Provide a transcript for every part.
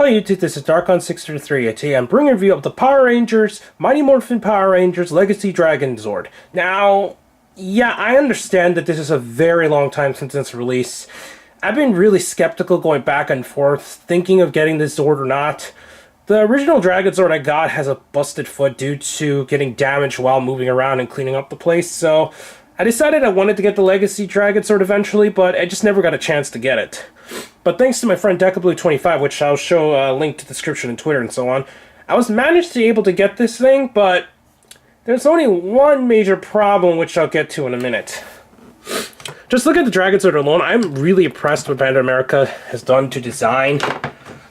Hi YouTube, this is Darkon633 and today I'm bringing a review of the Power Rangers, Mighty Morphin Power Rangers, Legacy Dragozord. Now, yeah, I understand that this is a very long time since its release. I've been really skeptical going back and forth, thinking of getting this Zord or not. The original Dragonzord I got has a busted foot due to getting damaged while moving around and cleaning up the place, so I decided I wanted to get the Legacy Dragozord eventually, but I just never got a chance to get it. But thanks to my friend DecaBlue25, which I'll show a link to the description and Twitter and so on, I was managed to be able to get this thing, but there's only one major problem, which I'll get to in a minute. Just look at the Dragonzord alone. I'm really impressed with what Bandai of America has done to design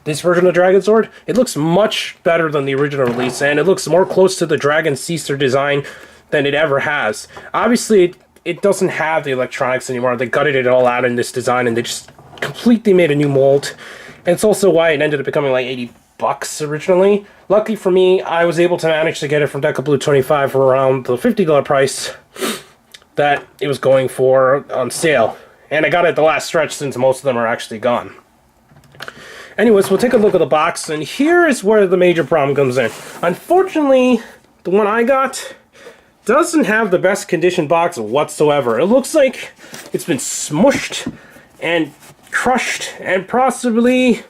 this version of Dragonzord. It looks much better than the original release, and it looks more close to the Dragon Caeser design than it ever has. Obviously, it doesn't have the electronics anymore. They gutted it all out in this design, and they just completely made a new mold. And it's also why it ended up becoming like 80 bucks originally. Lucky for me, I was able to manage to get it from DecaBlue25 for around the $50 price that it was going for on sale. And I got it at the last stretch since most of them are actually gone. Anyways, we'll take a look at the box, and here is where the major problem comes in. Unfortunately, the one I got doesn't have the best condition box whatsoever. It looks like it's been smushed and crushed and possibly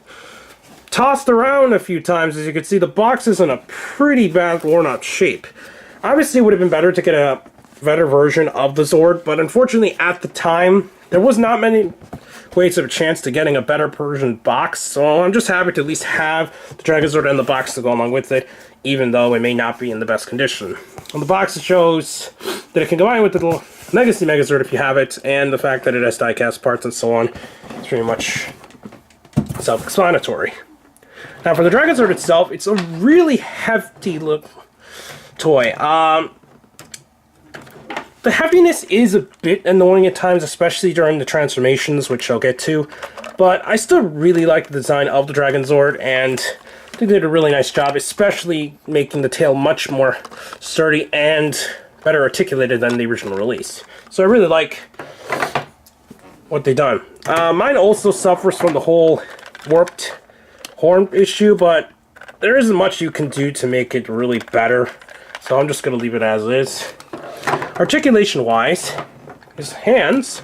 tossed around a few times. As you can see, the box is in a pretty bad worn out shape. Obviously, it would have been better to get a better version of the Zord, but unfortunately at the time there was not many ways of a chance to getting a better version box, so I'm just happy to at least have the Dragonzord and the box to go along with it, even though it may not be in the best condition. On the box it shows that it can combine with the Legacy Megazord if you have it, and the fact that it has die-cast parts and so on. It's pretty much self-explanatory. Now for the Dragonzord itself, it's a really hefty look toy. The heaviness is a bit annoying at times, especially during the transformations, which I'll get to, but I still really like the design of the Dragonzord, and they did a really nice job, especially making the tail much more sturdy and better articulated than the original release. So I really like what they've done. Mine also suffers from the whole warped horn issue, but there isn't much you can do to make it really better, so I'm just going to leave it as is. Articulation-wise, his hands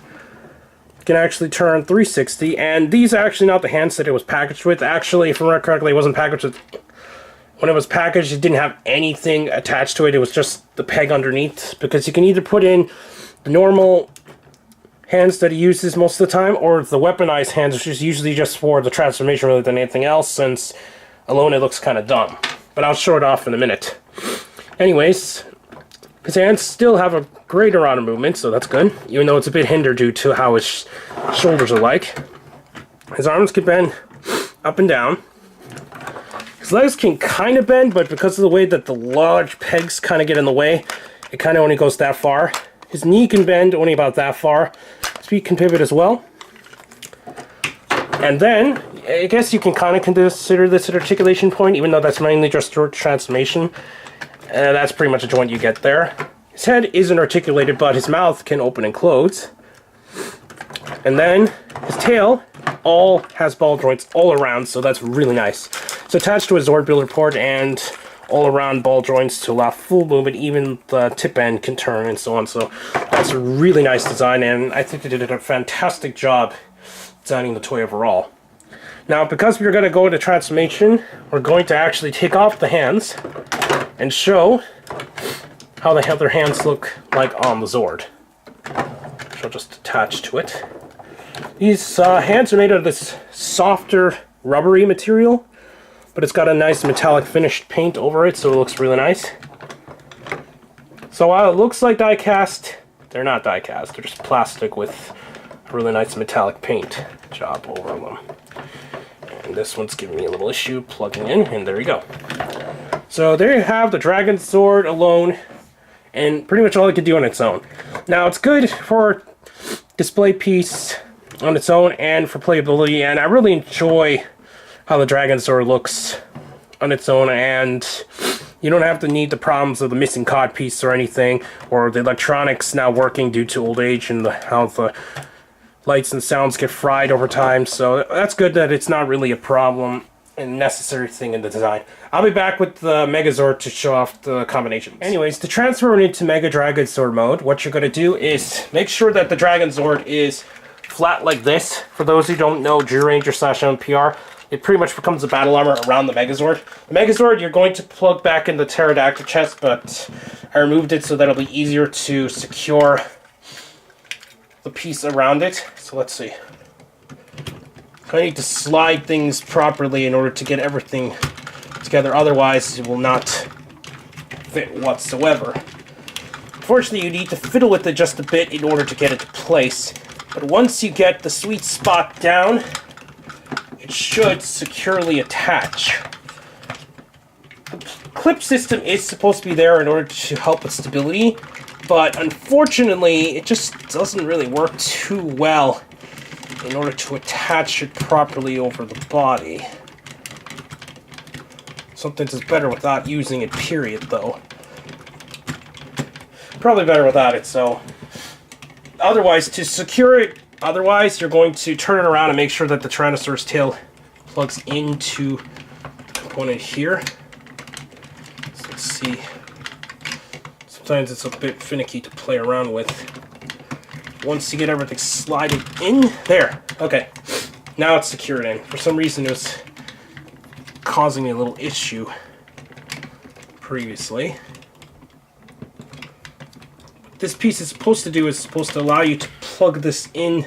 can actually turn 360, and these are actually not the hands that it was packaged with. Actually, if I remember correctly, it wasn't packaged with... When it was packaged, it didn't have anything attached to it. It was just the peg underneath, because you can either put in the normal hands that he uses most of the time, or the weaponized hands, which is usually just for the transformation rather than anything else, since alone it looks kind of dumb. But I'll show it off in a minute. Anyways, his hands still have a great amount of movement, so that's good, even though it's a bit hindered due to how his shoulders are like. His arms can bend up and down. His legs can kind of bend, but because of the way that the large pegs kind of get in the way, it kind of only goes that far. His knee can bend only about that far. His feet can pivot as well. And then, I guess you can kind of consider this an articulation point, even though that's mainly just short transformation. That's pretty much a joint you get there. His head isn't articulated, but his mouth can open and close. And then his tail all has ball joints all around, so that's really nice. It's attached to a Zord builder port and all around ball joints to allow full movement. Even the tip end can turn and so on, so that's a really nice design, and I think they did a fantastic job designing the toy overall. Now, because we're going to go into transformation, we're going to actually take off the hands and show how the other hands look like on the Zord. Which I'll just attach to it. These hands are made out of this softer, rubbery material, but it's got a nice metallic finished paint over it, so it looks really nice. So while it looks like die-cast, they're not die-cast. They're just plastic with a really nice metallic paint job over them. And this one's giving me a little issue plugging in, and there you go. So there you have the Dragonzord alone, and pretty much all it can do on its own. Now, it's good for display piece on its own and for playability, and I really enjoy how the Dragonzord looks on its own, and you don't have to need the problems of the missing cod piece or anything, or the electronics not working due to old age and how the lights and sounds get fried over time. So that's good that it's not really a problem a necessary thing in the design. I'll be back with the Megazord to show off the combinations. Anyways, to transfer it into Mega Dragonzord mode, what you're going to do is make sure that the Dragonzord is flat like this. For those who don't know, Zyuranger / MMPR, it pretty much becomes a battle armor around the Megazord. The Megazord you're going to plug back in the pterodactyl chest, but I removed it so that it'll be easier to secure the piece around it. So let's see. I need to slide things properly in order to get everything together, otherwise it will not fit whatsoever. Unfortunately, you need to fiddle with it just a bit in order to get it to place, but once you get the sweet spot down, it should securely attach. The clip system is supposed to be there in order to help with stability, but unfortunately, it just doesn't really work too well in order to attach it properly over the body. Something's better without using it, period, though. Probably better without it, so... Otherwise, to secure it, you're going to turn it around and make sure that the Tyrannosaurus tail plugs into the component here. So let's see. Sometimes it's a bit finicky to play around with. Once you get everything slided in, there, okay. Now it's secured in. For some reason it was causing me a little issue previously. What this piece is supposed to do is supposed to allow you to plug this in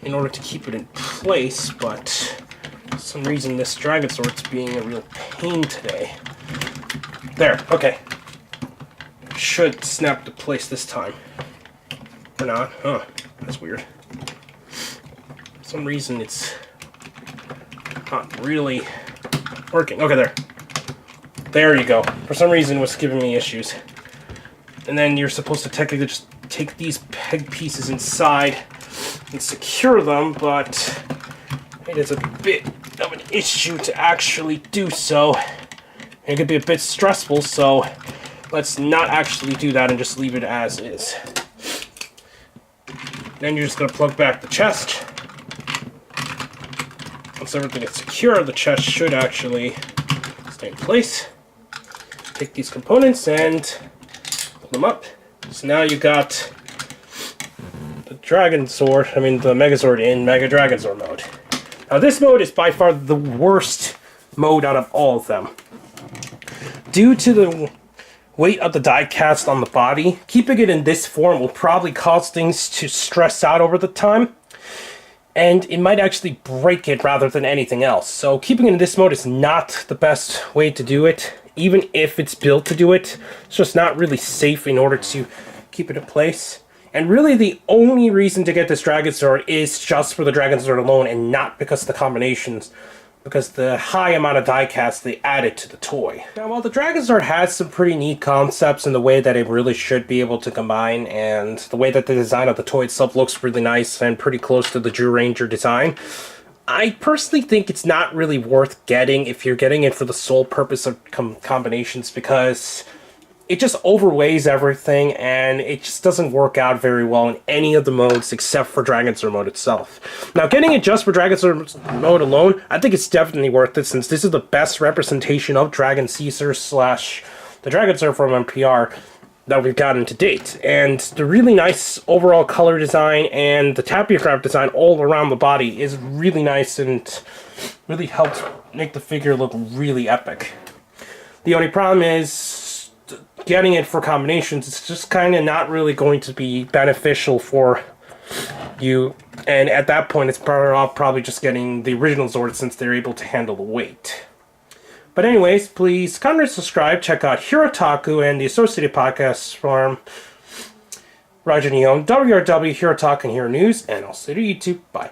order to keep it in place, but for some reason this Dragonzord's being a real pain today. There, okay. Should snap to place this time. Or not. Huh. That's weird. For some reason it's not really working. Okay, there. There you go. For some reason it was giving me issues. And then you're supposed to technically just take these peg pieces inside and secure them, but it is a bit of an issue to actually do so. It could be a bit stressful, so let's not actually do that and just leave it as is. Then you're just going to plug back the chest. Once everything is secure, the chest should actually stay in place. Take these components and pull them up. So now you got the the Megazord in Mega Dragonzord mode. Now this mode is by far the worst mode out of all of them. Due to the weight of the die cast on the body, keeping it in this form will probably cause things to stress out over the time, and it might actually break it rather than anything else. So keeping it in this mode is not the best way to do it. Even if it's built to do it, it's just not really safe in order to keep it in place. And really the only reason to get this Dragonzord is just for the Dragonzord alone, and not because of the combinations, because the high amount of die cast they added to the toy. Now, while the Dragonzord has some pretty neat concepts in the way that it really should be able to combine, and the way that the design of the toy itself looks really nice and pretty close to the Zyuranger design, I personally think it's not really worth getting if you're getting it for the sole purpose of combinations, because it just overweighs everything, and it just doesn't work out very well in any of the modes except for Dragonzord mode itself. Now, getting it just for Dragonzord mode alone, I think it's definitely worth it, since this is the best representation of Dragon Caeser / the Dragonzord from MMPR that we've gotten to date. And the really nice overall color design and the tapiogram design all around the body is really nice and really helps make the figure look really epic. The only problem is getting it for combinations. It's just kind of not really going to be beneficial for you, and at that point it's better off probably just getting the original Zord, since they're able to handle the weight. But anyways, please comment and subscribe, check out Hirotaku and the associated podcasts from Roger Nihon, WRW, Hirotaku, and Hero News, and I'll see you to YouTube. Bye.